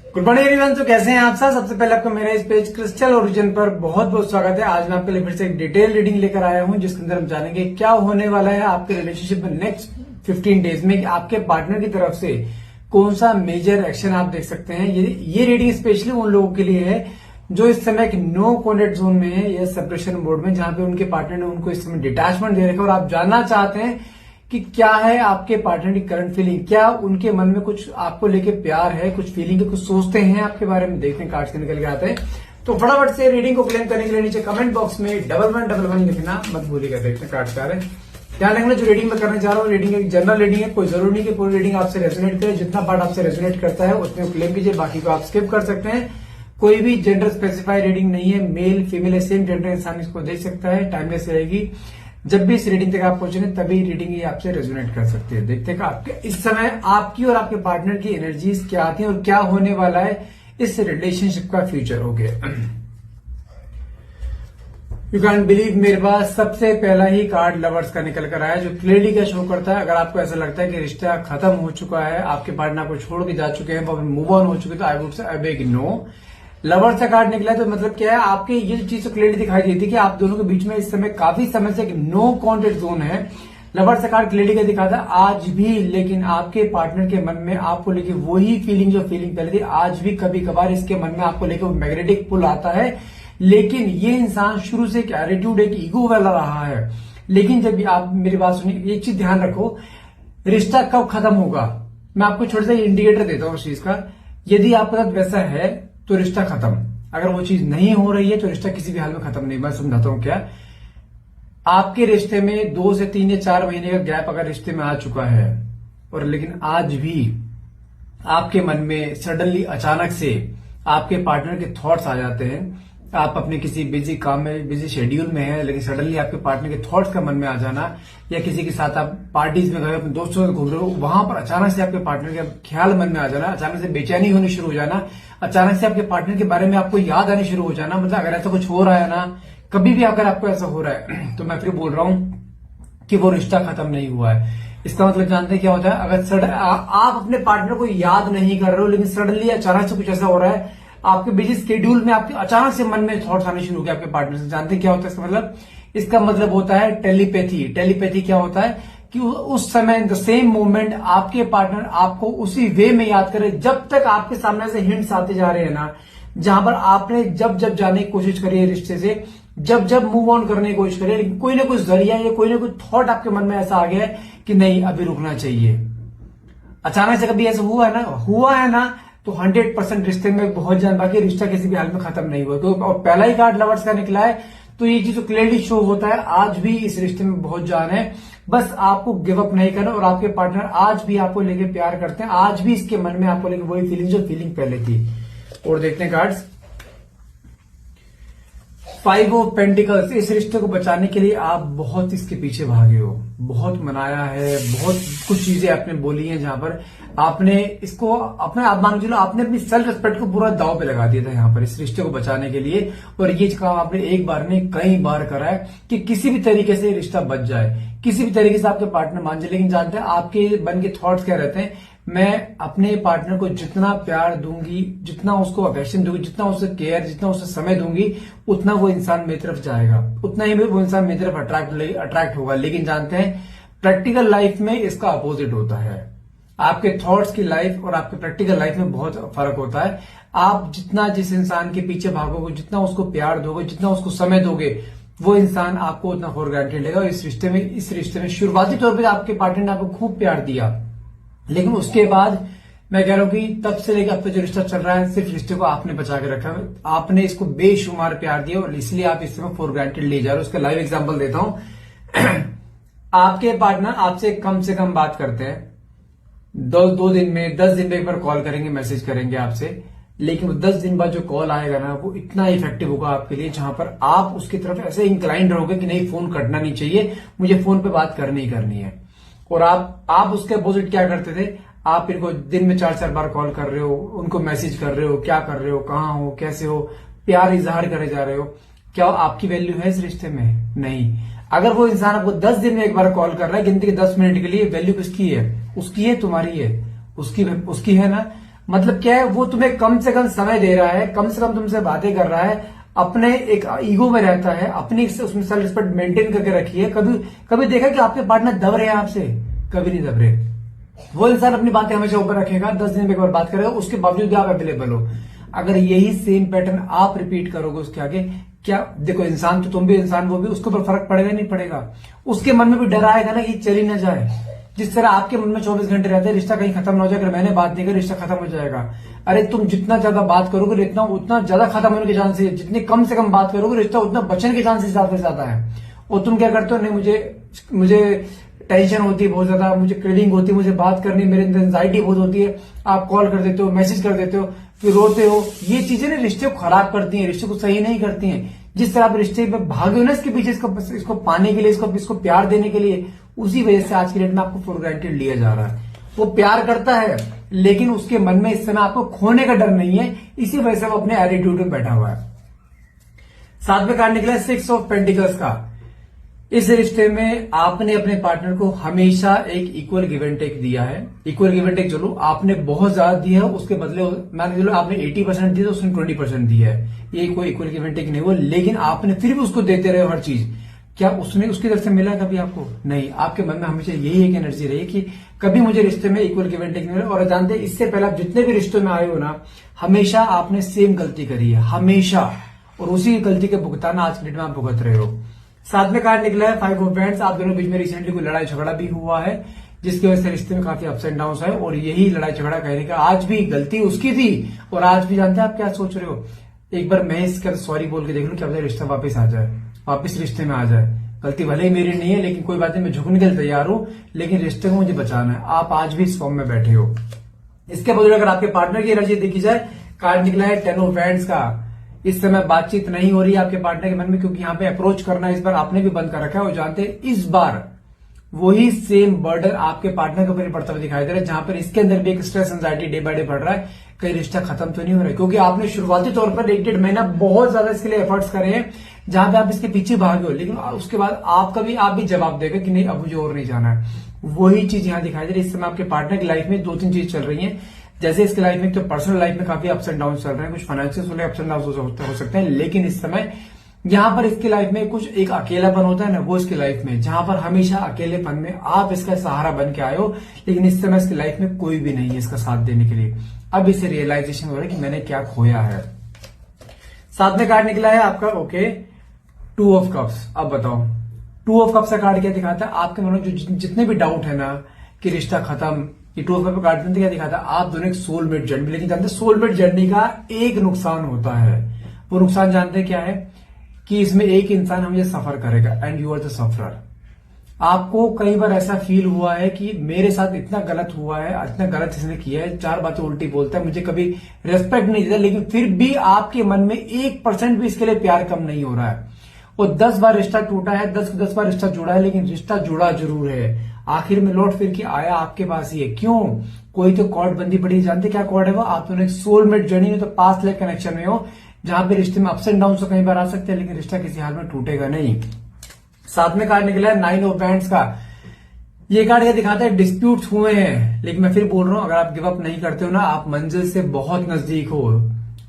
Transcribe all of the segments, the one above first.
Good morning everyone. तो कैसे हैं आप सब। सबसे पहले आपको मेरे इस पेज क्रिस्टल ओरिजिन पर बहुत बहुत स्वागत है। आज मैं आपके लिए फिर से एक डिटेल रीडिंग लेकर आया हूं जिसके अंदर हम जानेंगे क्या होने वाला है आपके रिलेशनशिप में नेक्स्ट 15 डेज में। आपके पार्टनर की तरफ से कौन सा मेजर एक्शन आप देख सकते हैं। ये रीडिंग स्पेशली उन लोगों के लिए है जो इस समय एक नो कॉन्टेक्ट जोन में है या सेपरेशन मोड में, जहां पे उनके पार्टनर ने उनको इस समय डिटैचमेंट दे रखा है और आप जानना चाहते हैं कि क्या है आपके पार्टनर की करंट फीलिंग, क्या उनके मन में कुछ आपको लेके प्यार है, कुछ फीलिंग है, कुछ सोचते हैं आपके बारे में। देखते हैं कार्ड्स के निकल के आते हैं। तो फटाफट से रीडिंग को क्लेम करने के लिए नीचे कमेंट बॉक्स में 1111 लिखना मत भूलिएगा। देखते हैं कार्ड्स आ रहे हैं। ध्यान रखना जो रीडिंग मैं करने जा रहा हूँ रीडिंग एक जनरल रीडिंग है, कोई जरूरी नहीं कि पूरी रीडिंग आपसे रेजोनेट करे। जितना पार्ट आपसे रेजोनेट करता है उतने को क्लेम कीजिए, बाकी को आप स्किप कर सकते हैं। कोई भी जेंडर स्पेसिफाई रीडिंग नहीं है, मेल फीमेल या सेम जेंडर इंसान इसको देख सकता है। टाइमलेस रहेगी। जब भी इस रीडिंग तक आप पहुंचेंगे तभी रीडिंग ये आपसे रेजोनेट कर सकती है। देखते हैं आपके इस समय आपकी और आपके पार्टनर की एनर्जीज क्या आती हैं और क्या होने वाला है इस रिलेशनशिप का future. Okay, you can believe मेरे पास सबसे पहला ही कार्ड लवर्स का निकल कर आया जो क्लियरली क्या शो करता है। अगर आपको ऐसा लगता है कि रिश्ता खत्म हो चुका है, आपके पार्टनर को छोड़ के जा चुके हैं, मूव ऑन हो चुके हैं, तो आई वुड से अब एक नो। लवर्स का कार्ड निकला है तो मतलब क्या है, आपके ये चीज तो क्लियरली दिखाई देती है कि आप दोनों के बीच में इस समय काफी समय से एक नो कॉन्टेक्ट जोन है। लवर्स का कार्ड क्लियरली क्या दिखाता है आज भी, लेकिन आपके पार्टनर के मन में आपको लेके वही फीलिंग जो फीलिंग पहले थी आज भी कभी कभार इसके मन में आपको लेके मैग्नेटिक पुल आता है। लेकिन ये इंसान शुरू से एक एटीट्यूड एक ईगो वाला रहा है। लेकिन जब आप मेरी बात सुनिए, एक चीज ध्यान रखो, रिश्ता कब खत्म होगा मैं आपको छोटा सा इंडिकेटर देता हूं उस चीज का। यदि आपके साथ वैसा है तो रिश्ता खत्म, अगर वो चीज नहीं हो रही है तो रिश्ता किसी भी हाल में खत्म नहीं। मैं समझाता हूं क्या, आपके रिश्ते में 2 से 3 या 4 महीने का गैप अगर रिश्ते में आ चुका है और लेकिन आज भी आपके मन में सडनली अचानक से आपके पार्टनर के थॉट्स आ जाते हैं, आप अपने किसी बिजी काम में बिजी शेड्यूल में है लेकिन सडनली आपके पार्टनर के थॉट्स का मन में आ जाना, या किसी के साथ आप पार्टीज में गए अपने दोस्तों से घूम रहे हो वहां पर अचानक से आपके पार्टनर का ख्याल मन में आ जाना, अचानक से बेचैनी होनी शुरू हो जाना, अचानक से आपके पार्टनर के बारे में आपको याद आनी शुरू हो जाना। मतलब अगर ऐसा कुछ हो रहा है ना, कभी भी अगर आपको ऐसा हो रहा है तो मैं फिर बोल रहा हूं कि वो रिश्ता खत्म नहीं हुआ है। इसका मतलब जानते हैं क्या होता है, अगर आप अपने पार्टनर को याद नहीं कर रहे हो लेकिन सडनली अचानक से कुछ ऐसा हो रहा है आपके बिजी स्केड्यूल में, आपके अचानक से मन में थॉट्स आने शुरू हो गए आपके पार्टनर से। जानते हैं क्या होता है इसका मतलब? इसका मतलब होता है टेलीपैथी। टेलीपैथी क्या होता है कि उस समय द सेम मोमेंट आपके पार्टनर आपको उसी वे में याद करे जब तक आपके सामने से हिंट्स आते जा रहे हैं ना, जहां पर आपने जब जब जाने की कोशिश करी है रिश्ते से, जब जब मूव ऑन करने की कोशिश करी है, लेकिन कोई ना कोई जरिया या कोई ना कोई थॉट आपके मन में ऐसा आ गया है कि नहीं अभी रुकना चाहिए। अचानक से कभी ऐसा हुआ है ना तो 100% रिश्ते में बहुत जान, बाकी रिश्ता किसी भी हाल में खत्म नहीं हुआ। तो और पहला ही कार्ड लवर्स का निकला है तो ये चीज तो क्लियरली शो होता है आज भी इस रिश्ते में बहुत जान है। बस आपको गिव अप नहीं करना और आपके पार्टनर आज भी आपको लेके प्यार करते हैं, आज भी इसके मन में आपको लेके वही फीलिंग जो फीलिंग पहले थी। और देखते हैं कार्ड्स, 5 ऑफ पेंटिकल्स। इस रिश्ते को बचाने के लिए आप बहुत इसके पीछे भागे हो, बहुत मनाया है, बहुत कुछ चीजें आपने बोली हैं जहां पर आपने इसको अपने आप मान लो आपने अपनी सेल्फ रिस्पेक्ट को पूरा दांव पे लगा दिया था यहाँ पर इस रिश्ते को बचाने के लिए। और ये काम आपने एक बार नहीं कई बार करा है कि किसी भी तरीके से रिश्ता बच जाए, किसी भी तरीके से आपके पार्टनर मान जाए। लेकिन जानते हैं आपके मन के थॉट्स क्या रहते हैं, मैं अपने पार्टनर को जितना प्यार दूंगी, जितना उसको अफेक्शन दूंगी, जितना उसे केयर, जितना उसे समय दूंगी, उतना वो इंसान मेरी तरफ जाएगा, उतना ही वो इंसान मेरी तरफ अट्रैक्ट होगा। लेकिन जानते हैं प्रैक्टिकल लाइफ में इसका अपोजिट होता है। आपके थॉट्स की लाइफ और आपके प्रैक्टिकल लाइफ में बहुत फर्क होता है। आप जितना जिस इंसान के पीछे भागोगे, जितना उसको प्यार दोगे, जितना उसको समय दोगे, वो इंसान आपको उतना फॉर ग्रांटेड लेगा। इस रिश्ते में शुरुआती तौर पर आपके पार्टनर ने आपको खूब प्यार दिया, लेकिन उसके बाद मैं कह रहा हूं कि तब से लेकर अब तक जो रिश्ता चल रहा है सिर्फ रिश्ते को आपने बचा के रखा है, आपने इसको बेशुमार प्यार दिया और इसलिए आप इस समय फॉर ग्रांटेड ले जा रहे हो। उसका लाइव एग्जांपल देता हूं। आपके पार्टनर आपसे कम से कम बात करते हैं, 10 दिन में एक बार कॉल करेंगे, मैसेज करेंगे आपसे, लेकिन 10 दिन बाद जो कॉल आएगा ना वो इतना इफेक्टिव होगा आपके लिए जहां पर आप उसकी तरफ ऐसे इंक्लाइंड रहोगे कि नहीं फोन कटना नहीं चाहिए, मुझे फोन पे बात करनी ही करनी है। और आप उसके अपोजिट क्या करते थे, आप इनको दिन में 4-4 बार कॉल कर रहे हो, उनको मैसेज कर रहे हो, क्या कर रहे हो, कहाँ हो, कैसे हो, प्यार इजहार करे जा रहे हो। क्या आपकी वैल्यू है इस रिश्ते में? नहीं। अगर वो इंसान आपको 10 दिन में एक बार कॉल कर रहा है गिनती के 10 मिनट के लिए, वैल्यू किसकी है? उसकी है, तुम्हारी है, उसकी है ना। मतलब क्या है, वो तुम्हें कम से कम समय दे रहा है, कम से कम तुमसे बातें कर रहा है, अपने एक ईगो में रहता है, अपनी उसमें सेल्फ रिस्पेक्ट मेंटेन करके रखी है। कभी कभी देखा कि आपके पार्टनर दब रहे हैं आपसे? कभी नहीं दब रहे। वो इंसान अपनी बातें हमेशा ऊपर रखेगा, 10 दिन में एक बार बात करेगा, उसके बावजूद भी आप अवेलेबल हो। अगर यही सेम पैटर्न आप रिपीट करोगे उसके आगे, क्या देखो, इंसान तो तुम भी इंसान, वो भी, उसके ऊपर फर्क पड़ेगा नहीं पड़ेगा? उसके मन में भी डर आएगा ना कि चली ना जाए। जिस तरह आपके मन में 24 घंटे रहते हैं रिश्ता कहीं खत्म ना हो जाए, अगर मैंने बात नहीं करी रिश्ता खत्म हो जाएगा। अरे तुम जितना ज्यादा बात करोगे उतना ज्यादा खत्म होने के चांसेस है, जितनी कम से कम बात करोगे रिश्ता उतना बचने के चांसेस ज्यादा से ज्यादा है। और तुम क्या करते हो, नहीं मुझे टेंशन होती है बहुत ज्यादा, मुझे क्रेविंग होती है, मुझे बात करनी, मेरे अंदर एंजाइटी बहुत होती है, आप कॉल कर देते हो, मैसेज कर देते हो, फिर रोते हो। ये चीजें ना रिश्ते को खराब करती हैं, रिश्ते को सही नहीं करती हैं। जिस तरह आप रिश्ते में भागे हो ना इसके पीछे, इसको पाने के लिए, इसको प्यार देने के लिए, उसी वजह से आज की डेट में आपको फॉर ग्रांटेड लिया जा रहा है। वो प्यार करता है लेकिन उसके मन में इस समय आपको खोने का डर नहीं है, इसी वजह से वो अपने एटीट्यूड में बैठा हुआ है। साथ में कार्ड निकला है 6 ऑफ पेंटिकल्स का। इस रिश्ते में आपने अपने पार्टनर को हमेशा एक इक्वल गिव एंड टेक दिया है। इक्वल गिव एंड टेक चलो आपने बहुत ज्यादा दिया है, उसके बदले मान लो आपने 80% दिया तो उसने 20% दिया है। ये कोई इक्वल गिव एंड टेक नहीं हुआ, लेकिन आपने फिर भी उसको देते रहे हर चीज। क्या उसने उसकी तरफ से मिला कभी आपको? नहीं। आपके मन में हमेशा यही एक एनर्जी रही कि कभी मुझे रिश्ते में इक्वल गिव एंड टेक नहीं मिला। और जानते इससे पहले आप जितने भी रिश्तों में आए हो ना, हमेशा आपने सेम गलती करी है, हमेशा, और उसी गलती के भुगतान आज की डेट में आप भुगत रहे हो। साथ में कार्ड निकला है 5 ऑफ वैंड्स। आप दोनों बीच में रिसेंटली कोई लड़ाई झगड़ा भी हुआ है, जिसकी वजह से रिश्ते में काफी अप्स एंड डाउन है। और यही लड़ाई झगड़ा कहने का आज भी गलती उसकी थी, और आज भी जानते हैं आप क्या सोच रहे हो? एक बार मैं इसका सॉरी बोल के देख लूं, क्या रिश्ता वापस आ जाए, वापस रिश्ते में आ जाए। गलती भले ही मेरी नहीं है, लेकिन कोई बात नहीं, मैं झुकने के लिए तैयार हूं, लेकिन रिश्ते को मुझे बचाना है। आप आज भी इस फॉर्म में बैठे हो। इसके बदले अगर आपके पार्टनर की एनर्जी देखी जाए, कार्ड निकला है 10 ऑफ वैंड्स का। इस समय बातचीत नहीं हो रही है आपके पार्टनर के मन में, क्योंकि यहाँ पे अप्रोच करना इस बार आपने भी बंद कर रखा है। और जानते हैं इस बार वही सेम बर्डन आपके पार्टनर के ऊपर पड़ता हुआ दिखाई दे रहा है, जहां पर इसके अंदर भी एक stress anxiety day by day बढ़ रहा है, कहीं रिश्ता खत्म तो नहीं हो रहा है। क्योंकि आपने शुरुआती तौर पर 1-1.5 महीना बहुत ज्यादा इसके लिए एफर्ट्स करे हैं, जहां पे आप इसके पीछे भागे हो, लेकिन उसके बाद आप भी जवाब देगा कि नहीं अब मुझे और नहीं जाना है। वही चीज यहां दिखाई दे रही है। इस समय आपके पार्टनर की लाइफ में 2-3 चीज चल रही है। जैसे इसके लाइफ में तो पर्सनल लाइफ में काफी अप्स एंड डाउन चल रहे हैं, कुछ फाइनेंशियल अप्स एंड डाउन हो सकते हैं, लेकिन इस समय यहां पर इसकी लाइफ में कुछ एक अकेलापन होता है ना, वो इसकी लाइफ में, जहां पर हमेशा अकेलेपन में आप इसका सहारा बन के आए हो, लेकिन इस समय इसकी लाइफ में कोई भी नहीं है इसका साथ देने के लिए। अब इसे रियलाइजेशन हो रहा है कि मैंने क्या खोया है। साथ में कार्ड निकला है आपका 2 ऑफ कप्स। अब बताओ 2 ऑफ कप्स का कार्ड क्या दिखाता है? आपके मन में जो जितने भी डाउट है ना कि रिश्ता खत्म, ये 2 ऑफ कप्स का कार्ड क्या दिखाता है? आप दोनों एक सोलमेट जर्नी, लेकिन जानते सोलमेट जर्नी का एक नुकसान होता है। वो नुकसान जानते क्या है? कि इसमें एक इंसान हमेशा सफर करेगा, and you are the sufferer. आपको कई बार ऐसा फील हुआ है कि मेरे साथ इतना गलत हुआ है, इतना गलत इसने किया है, 4 बातें उल्टी बोलता है, मुझे कभी रेस्पेक्ट नहीं देता, लेकिन फिर भी आपके मन में 1% भी इसके लिए प्यार कम नहीं हो रहा है। और 10 बार रिश्ता टूटा है, 10 बार रिश्ता जुड़ा है, लेकिन रिश्ता जुड़ा जरूर है। आखिर में लौट फिर के आया आपके पास ही है। क्यों? कोई तो कॉर्ड बंदी पड़ी। जानते क्या कॉर्ड है वो? आप दोनों एक सोलमेट जर्नी में, तो पास्ट लाइफ कनेक्शन में हो, जहां पे रिश्ते में अप्स एंड डाउन तो कई बार आ सकते हैं, लेकिन रिश्ता किसी हाल में टूटेगा नहीं। साथ में कार्ड निकला है 9 ऑफ वैंड्स का। ये कार्ड क्या दिखाता है? डिस्प्यूट्स हुए हैं, लेकिन मैं फिर बोल रहा हूं, अगर आप गिव अप नहीं करते हो ना, आप मंजिल से बहुत नजदीक हो,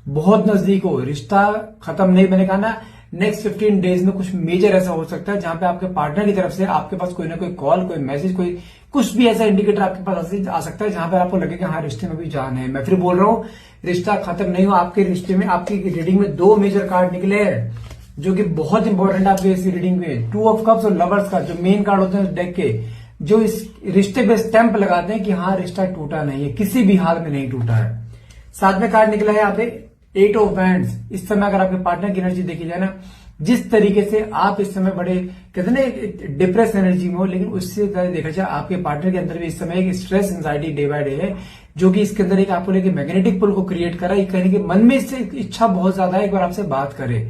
बहुत नजदीक हो। रिश्ता खत्म नहीं, मैंने कहा ना, नेक्स्ट 15 डेज में कुछ मेजर ऐसा हो सकता है जहां पे आपके पार्टनर की तरफ से आपके पास कोई ना कोई कॉल, कोई मैसेज, कोई कुछ भी ऐसा इंडिकेटर आपके पास आ सकता है, जहां पर आपको लगेगा हाँ रिश्ते में भी जान है। मैं फिर बोल रहा हूं, रिश्ता खत्म नहीं हो। आपके रिश्ते में, आपकी रीडिंग में 2 मेजर कार्ड निकले हैं जो कि बहुत इंपॉर्टेंट है आपकी इस रीडिंग में। 2 ऑफ कप्स और लवर्स का, जो मेन कार्ड होते हैं डेक के, जो इस रिश्ते पे स्टैंप लगाते हैं कि हाँ रिश्ता टूटा नहीं है, किसी भी हाल में नहीं टूटा है। साथ में कार्ड निकला है यहाँ पे 8 ऑफ वैंड्स। इस समय अगर आपके पार्टनर की एनर्जी देखी जाए ना, जिस तरीके से आप इस समय बड़े कहते ना डिप्रेस एनर्जी में हो, लेकिन उससे देखा जाए आपके पार्टनर के अंदर भी इस समय एक stress anxiety day by day है, जो कि इसके अंदर एक आपको लेके मैग्नेटिक पुल को क्रिएट करा है। कहने के मन में इससे इच्छा बहुत ज्यादा है एक बार आपसे बात करे।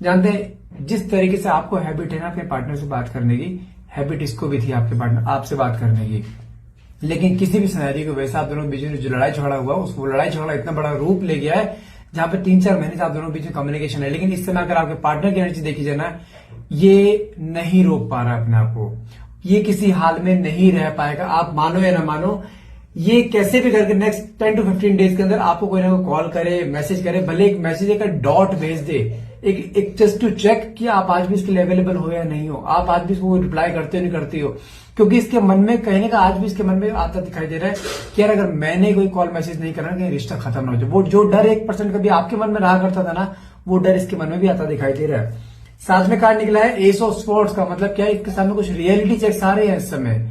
जानते हैं जिस तरीके से आपको हैबिट है ना अपने पार्टनर से बात करने की, हैबिट इसको भी थी आपके पार्टनर आपसे बात करने की, लेकिन किसी भी सिनेरियो की वजह से आप दोनों बीच में जो लड़ाई झगड़ा हुआ, उस लड़ाई झगड़ा इतना बड़ा रूप ले गया है जहां पे 3-4 महीने से आप दोनों बीच में कम्युनिकेशन है। लेकिन इस समय अगर आपके पार्टनर की एनर्जी देखी जाए ना, ये नहीं रोक पा रहा अपने आप को, ये किसी हाल में नहीं रह पाएगा। आप मानो या ना मानो, ये कैसे भी करके नेक्स्ट 10 to 15 डेज के अंदर आपको कोई ना कोई कॉल करे, मैसेज करे, भले एक मैसेज एक डॉट भेज दे, एक जस्ट टू चेक कि आप आज भी इसके लिए अवेलेबल हो या नहीं हो, आप आज भी इसको रिप्लाई करते हो नहीं करती हो। क्योंकि इसके मन में कहने का आज भी इसके मन में आता दिखाई दे रहा है कि यार अगर मैंने कोई कॉल मैसेज नहीं करना कहीं रिश्ता खत्म ना हो जाए। वो जो डर 1% कभी आपके मन में रहा करता था ना, वो डर इसके मन में भी आता दिखाई दे रहा है। साथ में कार्ड निकला है एस ऑफ स्पोर्ट्स का, मतलब क्या है, इसके सामने कुछ रियलिटी चेक्स आ रहे हैं इस समय।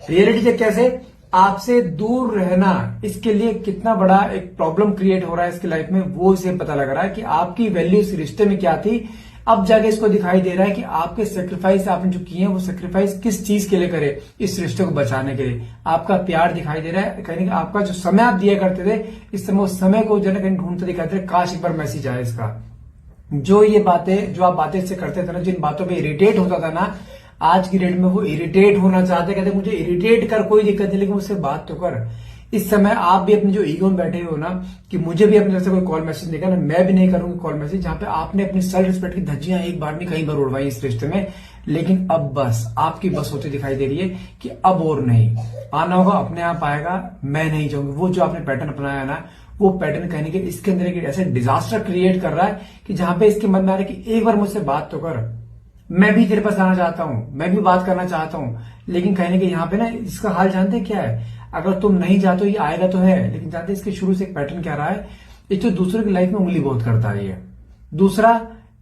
रियलिटी चेक कैसे, आपसे दूर रहना इसके लिए कितना बड़ा एक प्रॉब्लम क्रिएट हो रहा है इसकी लाइफ में, वो इसे पता लग रहा है कि आपकी वैल्यू इस रिश्ते में क्या थी। अब जाके इसको दिखाई दे रहा है कि आपके सेक्रीफाइस आपने जो किए हैं वो सेक्रीफाइस किस चीज के लिए करे, इस रिश्ते को बचाने के लिए। आपका प्यार दिखाई दे रहा है, कहीं आपका जो समय आप दिया करते थे, इस समय उस समय को जो है कहीं ढूंढते दिखाई दे रहे, काश एक बार मैसेज आए इसका। जो ये बातें जो आप बातें इससे करते थे ना, जिन बातों पे इरिटेट होता था ना, आज की डेट में वो इरिटेट होना चाहते, कहते मुझे इरिटेट कर, कोई दिक्कत नहीं, लेकिन मुझसे बात तो कर। इस समय आप भी अपने जो ईगो में बैठे हो ना कि मुझे भी अपने तरफ से कोई कॉल मैसेज नहीं करना, मैं भी नहीं करूंगी कॉल मैसेज, जहां पे आपने अपनी सेल्फ रिस्पेक्ट की धज्जियां एक बार नहीं कई बार उड़वाई इस रिश्ते में, लेकिन अब बस आपकी बस होती दिखाई दे रही है कि अब और नहीं, आना होगा अपने आप आएगा, मैं नहीं चाहूंगी। वो जो आपने पैटर्न अपनाया ना, वो पैटर्न कहने के इसके अंदर एक ऐसे डिजास्टर क्रिएट कर रहा है कि जहां पे इसके मन में आ रहा है कि एक बार मुझसे बात तो कर, मैं भी तेरे पास आना चाहता हूं, मैं भी बात करना चाहता हूं। लेकिन कहने के यहाँ पे ना इसका हाल जानते क्या है, अगर तुम नहीं चाहते हो ये आएगा तो है, लेकिन जानते इसके शुरू से एक पैटर्न क्या रहा है, एक तो दूसरे की लाइफ में उंगली बहुत करता है ये। दूसरा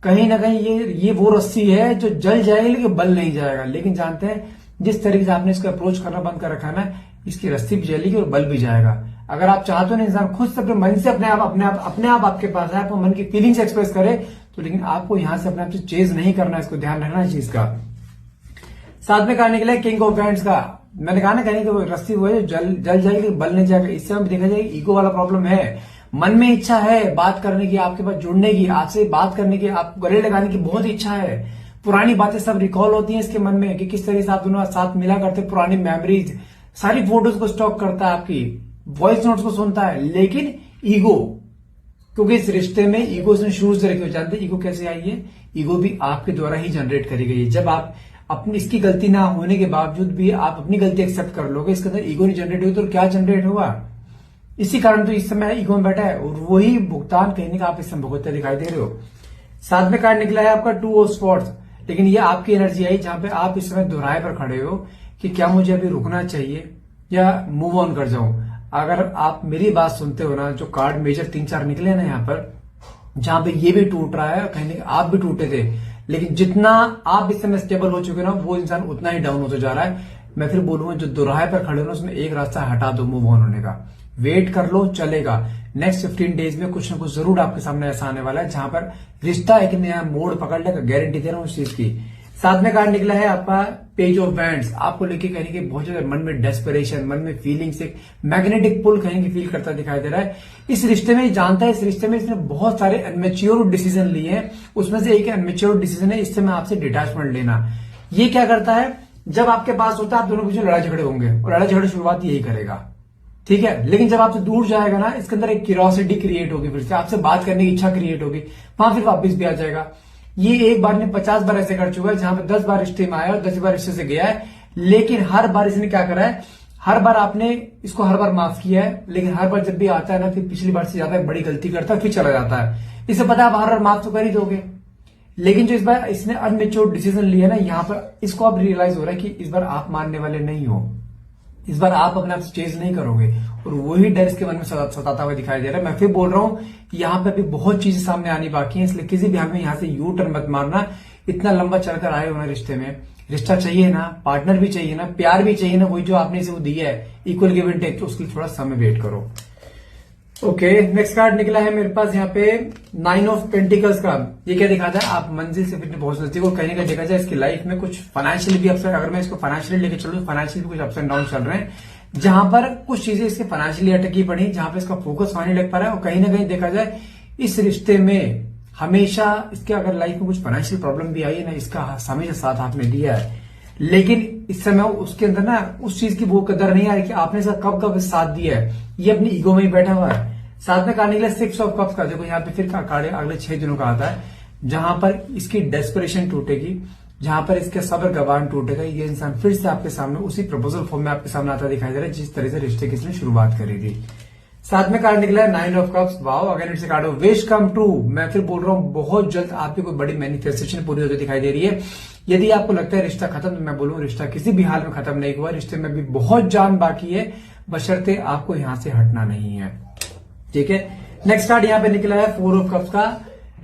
कहीं ना कहीं ये वो रस्सी है जो जल जाएगी लेकिन बल नहीं जाएगा। लेकिन जानते हैं जिस तरीके से आपने इसको अप्रोच करना बंद कर रखा है ना, इसकी रस्सी भी जलेगी और बल भी जाएगा। अगर आप चाहते हो ना इंसान खुद से अपने मन से अपने आप आपके पास है, आपको मन की फीलिंग्स एक्सप्रेस करे, तो लेकिन आपको यहां से अपने आप से चेज नहीं करना, इसको ध्यान रखना इस चीज का। साथ में करने के लिए किंग ऑफ हैंड्स का, मैंने कहा ना कहने की रस्सी वो है जो जल जाएगी लेकिन बल नहीं जाएगा। इससे हम देखा जाएगा ईगो वाला प्रॉब्लम है, मन में इच्छा है बात करने की, आपके पास जुड़ने की, आपसे बात करने की, आपको गले लगाने की बहुत इच्छा है। पुरानी बातें सब रिकॉल होती हैं इसके मन में कि किस तरह से आप दोनों साथ मिला करते, पुरानी मेमोरीज, सारी फोटोज को स्टॉक करता है, आपकी वॉइस नोट्स को सुनता है। लेकिन ईगो, क्योंकि इस रिश्ते में ईगो इसने शुरू से रखी हो, जानते ईगो कैसे आई है, ईगो भी आपके द्वारा ही जनरेट करी गई है। जब आप अपनी इसकी गलती ना होने के बावजूद भी आप अपनी गलती एक्सेप्ट कर लोगे, इसके अंदर ईगो नहीं जनरेट हुई तो क्या जनरेट होगा। इसी कारण तो इस समय ईगो में बैठा है और वही भुगतान कहने का आप इस समय भुगतते दिखाई दे रहे हो। साथ में कार्ड निकला है आपका 2 ऑफ स्पोर्ट्स, लेकिन ये आपकी एनर्जी आई जहां पे आप इस समय दोहराए पर खड़े हो कि क्या मुझे अभी रुकना चाहिए या मूव ऑन कर जाऊं। अगर आप मेरी बात सुनते हो ना, जो कार्ड मेजर 3-4 निकले ना यहाँ पर, जहां पे ये भी टूट रहा है, कहीं आप भी टूटे थे, लेकिन जितना आप इस समय स्टेबल हो चुके ना, वो इंसान उतना ही डाउन होता जा रहा है। मैं फिर बोलूंगा जो दोराहे पर खड़े हो ना, उसमें एक रास्ता हटा दो मूव ऑन होने का, वेट कर लो, चलेगा। नेक्स्ट 15 डेज में कुछ ना कुछ जरूर आपके सामने ऐसा आने वाला है जहां पर रिश्ता एक नया मोड़ पकड़ लेगा, गारंटी दे रहा हूं उस चीज की। साथ में कार्ड निकला है आपका पेज ऑफ बैंड्स, आपको लेके कहने के बहुत ज्यादा मन में डेस्परेशन, मन में फीलिंग्स, एक मैग्नेटिक पुल कहीं की फील करता दिखाई दे रहा है। इस रिश्ते में जानता है, इस रिश्ते में इसने बहुत सारे अनमेच्योर डिसीजन लिए हैं, उसमें से एक अनमेच्योर डिसीजन है इस समय आपसे डिटैचमेंट लेना। ये क्या करता है, जब आपके पास होता है आप दोनों के बीच लड़ाई झगड़े होंगे और लड़ाई झगड़े शुरुआत यही करेगा, ठीक है। लेकिन जब आपसे दूर जाएगा ना, इसके अंदर एक क्यूरियोसिटी क्रिएट होगी, फिर से आपसे बात करने की इच्छा क्रिएट होगी, वहां फिर वापस भी आ जाएगा। ये एक बार ने 50 बार ऐसे कर चुका है, जहां पे 10 बार रिश्ते में आया और 10 बार रिश्ते से गया है। लेकिन हर बार इसने क्या करा है, हर बार आपने इसको हर बार माफ किया है, लेकिन हर बार जब भी आता है ना, फिर पिछली बार से ज्यादा बड़ी गलती करता है, फिर चला जाता है। इसे पता है आप हर बार माफ तो कर ही दोगे, लेकिन जो इस बार इसने अनमेच्योर डिसीजन लिया ना, यहाँ पर इसको अब रियलाइज हो रहा है कि इस बार आप मानने वाले नहीं हो, इस बार आप अपने आप से चेंज नहीं करोगे, और वही डर इसके मन में सताता हुआ दिखाई दे रहा है। मैं फिर बोल रहा हूं कि यहाँ पे अभी बहुत चीजें सामने आनी बाकी है, इसलिए किसी भी हमें यहाँ से यू टर्न मत मारना। इतना लंबा चलकर आए हो ना रिश्ते में, रिश्ता चाहिए ना, पार्टनर भी चाहिए ना, प्यार भी चाहिए ना, वही जो आपने इसे वो दिया है, इक्वल गिव एंड टेक, तो उसके लिए थोड़ा समय वेट करो। ओके, नेक्स्ट कार्ड निकला है मेरे पास यहाँ पे 9 ऑफ पेंटिकल्स का। ये क्या दिखाता है, आप मंजिल से फिर बहुत नजदीक, और कहीं ना देखा जाए इसकी लाइफ में कुछ फाइनेंशियली भी अपसेट, अगर मैं इसको फाइनेंशियली लेके चलूँ तो फाइनेंशियली कुछ अप्स एंड डाउन चल रहे हैं, जहां पर कुछ चीजें इसके फाइनेंशियली अटकी पड़ी, जहां पर इसका फोकस वहां नहीं लग पा रहा है। और कहीं ना कहीं देखा जाए इस रिश्ते में हमेशा इसके अगर लाइफ में कुछ फाइनेंशियल प्रॉब्लम भी आई है ना, इसका हमेशा साथ आपने दिया है, लेकिन इस समय उसके अंदर ना उस चीज की वो कदर नहीं आ रही कि आपने इसका कब कब साथ दिया है, ये अपनी ईगो में ही बैठा हुआ है। साथ में कार्ड निकला 6 ऑफ कप्स का, देखो यहाँ पे फिर कार्ड अगले 6 दिनों का आता है, जहां पर इसकी डेस्परेशन टूटेगी, जहां पर इसके सब्र का बांध टूटेगा, ये इंसान फिर से आपके सामने उसी प्रपोजल फॉर्म में आपके सामने आता दिखाई दे रहा है जिस तरह से रिश्ते की इसने शुरुआत करी थी। साथ में कार्ड निकला है 9 of cups. Wow, again its card of wish come true. मैं फिर बोल रहा हूं बहुत जल्द आपकी कोई बड़ी मैनिफेस्टेशन पूरी होती दिखाई दे रही है। यदि आपको लगता है रिश्ता खत्म, तो मैं बोलूं रिश्ता किसी भी हाल में खत्म नहीं हुआ, रिश्ते में भी बहुत जान बाकी है, बशर्ते आपको यहां से हटना नहीं है। ठीक है, नेक्स्ट कार्ड यहाँ पे निकला है 4 ऑफ कप्स का।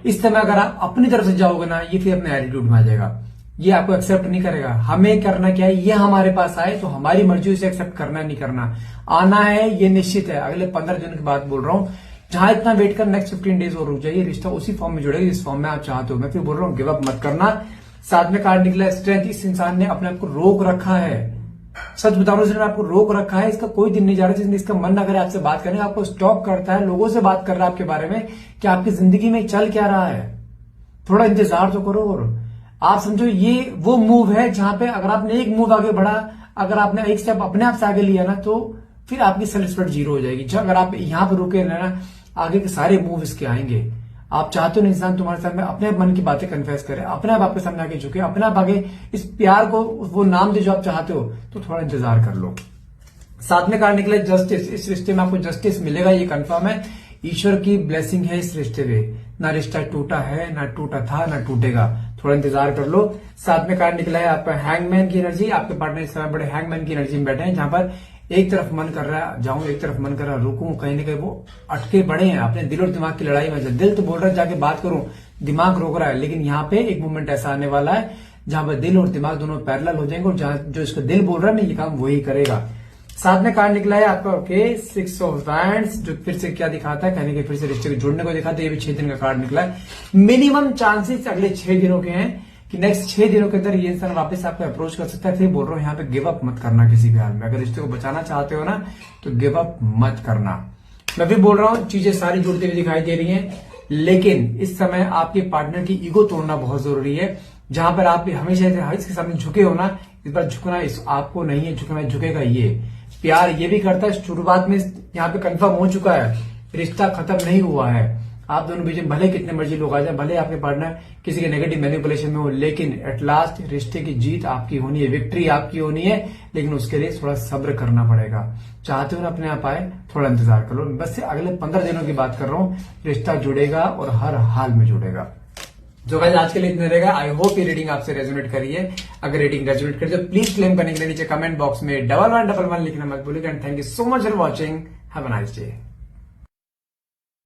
इस समय अगर आप अपनी तरफ से जाओगे ना, ये फिर अपने एटीट्यूड में आ जाएगा, ये आपको एक्सेप्ट नहीं करेगा। हमें करना क्या है, ये हमारे पास आए तो हमारी मर्जी उसे एक्सेप्ट करना नहीं करना, आना है ये निश्चित है। अगले 15 दिन की बात बोल रहा हूं, जहां इतना वेट कर नेक्स्ट 15 डेज और रुक जाइए, रिश्ता उसी फॉर्म में जुड़ेगा जिस फॉर्म में आप चाहते हो। मैं फिर बोल रहा हूं गिव अप मत करना। साथ में कार्ड निकला है स्ट्रेंथ। इस इंसान ने अपने आप को रोक रखा है, सच बताऊं इसने आपको रोक रखा है। इसका कोई दिन नहीं जा रहा जिसने इसका मन ना करे आपसे बात करने, आपको स्टॉप करता है, लोगों से बात कर रहा है आपके बारे में कि आपकी जिंदगी में चल क्या रहा है, थोड़ा इंतजार तो करो। और आप समझो ये वो मूव है जहां पे अगर आपने एक मूव आगे बढ़ा, अगर आपने एक स्टेप अपने आप से आगे लिया ना, तो फिर आपकी सेल्फ रिस्पेक्ट जीरो हो जाएगी। अगर आप यहां पर रुके रहना, आगे के सारे मूव इसके आएंगे। आप चाहते हो ना इंसान तुम्हारे सामने अपने मन की बातें कन्फेस करे, अपने आप आपके सामने आगे झुके, अपने आप आगे इस प्यार को वो नाम दे जो आप चाहते हो, तो थोड़ा इंतजार कर लो। साथ में कार्ड निकले जस्टिस। इस रिश्ते में आपको जस्टिस मिलेगा, ये कंफर्म है। ईश्वर की ब्लेसिंग है इस रिश्ते में, ना रिश्ता टूटा है, ना टूटा था, ना टूटेगा, थोड़ा इंतजार कर लो। साथ में कार्ड निकला है आपका हैंगमैन की एनर्जी। आपके पार्टनर इस समय बड़े हैंगमैन की एनर्जी में बैठे हैं, जहां पर एक तरफ मन कर रहा है जाऊं, एक तरफ मन कर रहा है रुकूं, कहीं ना कहीं वो अटके पड़े हैं अपने दिल और दिमाग की लड़ाई में। दिल तो बोल रहा है जाके बात करूं, दिमाग रोक रहा है, लेकिन यहाँ पे एक मोमेंट ऐसा आने वाला है जहां पर दिल और दिमाग दोनों पैरेलल हो जाएंगे, और जहां जो इसका दिल बोल रहा है ना ये काम वही करेगा। साथ में कार्ड निकला है आपका ओके 6 ऑफ वैंड्स, जो फिर से क्या दिखाता है, कहने के फिर से रिश्ते को जुड़ने को दिखाता है। ये भी 6 दिन का कार्ड निकला है। मिनिमम चांसेस अगले 6 दिनों के हैं कि नेक्स्ट 6 दिनों के अंदर ये इंसान वापस आपको अप्रोच कर सकता है। फिर बोल रहा हूं यहाँ पे गिव अप मत करना किसी भी हाल में। अगर रिश्ते को बचाना चाहते हो ना, तो गिव अप मत करना। मैं भी बोल रहा हूं चीजें सारी जुड़ती हुई दिखाई दे रही हैं, लेकिन इस समय आपके पार्टनर की ईगो तोड़ना बहुत जरूरी है। जहां पर आप हमेशा इसके सामने झुके हो ना, इस बार झुकना आपको नहीं है, झुकना झुकेगा ये। प्यार ये भी करता है, शुरुआत में यहाँ पे कंफर्म हो चुका है, रिश्ता खत्म नहीं हुआ है। आप दोनों बीच में भले कितने मर्जी लोग आ जाए, भले आपके पार्टनर किसी के नेगेटिव मैनिपुलेशन में हो, लेकिन एट लास्ट रिश्ते की जीत आपकी होनी है, विक्ट्री आपकी होनी है। लेकिन उसके लिए थोड़ा सब्र करना पड़ेगा। चाहते हो ना अपने आप आए, थोड़ा इंतजार करो। बस से अगले 15 दिनों की बात कर रहा हूं, रिश्ता जुड़ेगा और हर हाल में जुड़ेगा। जो गाइस आज के लिए इतना रहेगा। आई होप ये रीडिंग आपसे रेजोनेट करी है। अगर रीडिंग रेजोनेट करी तो प्लीज क्लेम करने के लिए नीचे कमेंट बॉक्स में 1111 लिखना मत भूलिएगा। And thank you so much for watching. Have a nice day.